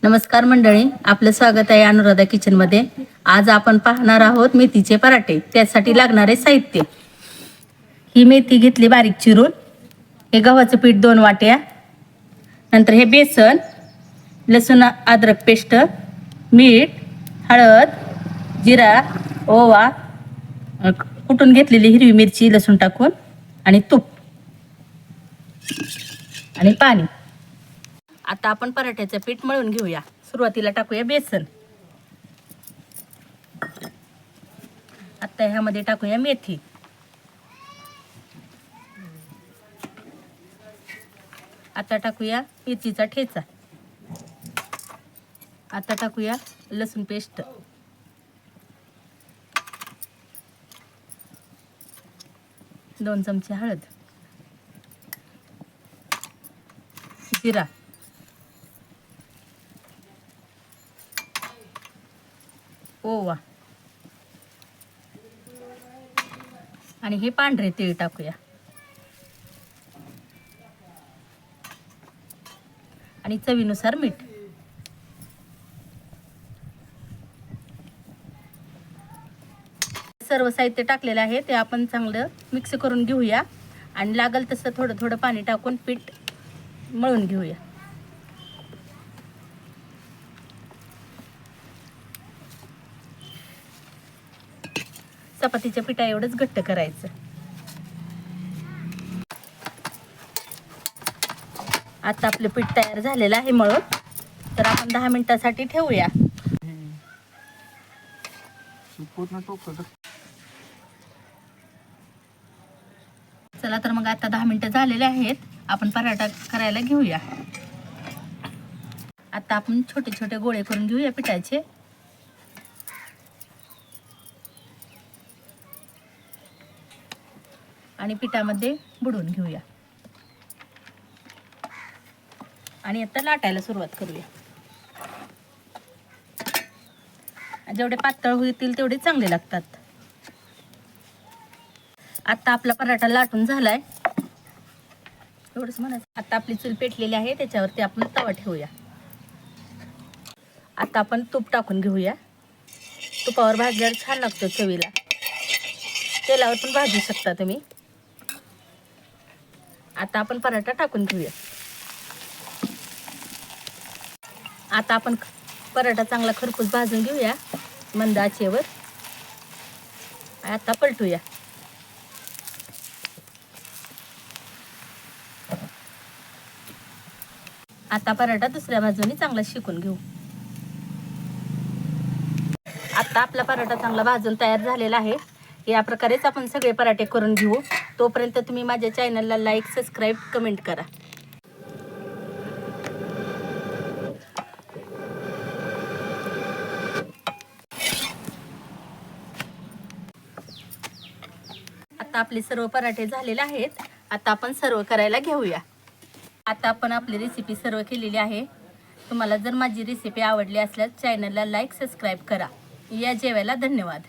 नमस्कार मंडळी, आपलं स्वागत आहे अनुराधा किचनमध्ये। आज आपण पाहणार आहोत मेथीचे पराठे। त्यासाठी लागणारे साहित्य: ही मेथी घेतली बारीक चिरून, हे गव्हाचं पीठ 2 वाट्या, नंतर हे बेसन, लसूण अद्रक पेस्ट, मीठ, हळद, जिरा, ओवा, कुटून घेतलेली हिरवी मिरची लसूण टाकून, आणि तूप आणि पाणी। आता आपण पराठ्याचं पीठ मळून घेऊया। सुरुवातीला टाकूया बेसन। आता ह्यामध्ये टाकूया मेथी, आता टाकूया मिरचीचा ठेचा, आता टाकूया लसूण पेस्ट, दोन चमचे हळद, जिरा, ओवा आणि हे पांढरे तीळ टाकूया, आणि चवीनुसार मीठ। सर्व साहित्य टाकलेलं आहे ते आपण चांगलं मिक्स करून घेऊया, आणि लागल तसं थोडं थोडं पाणी टाकून पीठ मळून घेऊया। चपातीच्या पिठा एवढंच घट्ट करायचं। आता आपलं पीठ तयार झालेलं आहे मळून, तर आपण 10 मिनिटासाठी ठेवूया। चला तर मग आता 10 मिनिटं झालेले आहेत, आपण पराठा करायला घेऊया। आता आपण छोटे छोटे गोळे करून घेऊया पिठाचे, आणि पिठामध्ये बुडवून घेऊया, आणि आता लाटायला सुरुवात करूया। जेवढे पातळ होतील तेवढे चांगले लागतात। आता आपला पराठा लाटून झालाय, एवढंच म्हणायचं। आता आपली चूल पेटलेली आहे, त्याच्यावरती आपण तवा ठेवूया। आता आपण तूप टाकून घेऊया। तुपावर भाजल्यावर छान लागतो चवीला, तेलावर पण भाजू शकता तुम्ही। आता आपण पराठा टाकून घेऊया। आता आपण पराठा चांगला खरपूस भाजून घेऊया मंद आचेवर। आता पलटूया। आता पराठा दुसऱ्या बाजूने चांगला शेकून घेऊ। आता आपला पराठा चांगला भाजून तयार झालेला आहे। या प्रकारेच आपण सगळे पराठे करून घेऊ। तोपर्यंत तुम्ही माझ्या चॅनलला लाईक, सबस्क्राईब, कमेंट करा। आता आपले सर्व पराठे झालेले आहेत, आता आपण सर्व करायला घेऊया। आता आपण आपली रेसिपी सर्व केलेली आहे। तुम्हाला जर माझी रेसिपी आवडली असल्यास चॅनलला लाईक, सबस्क्राईब करा। या जेवायला धन्यवाद।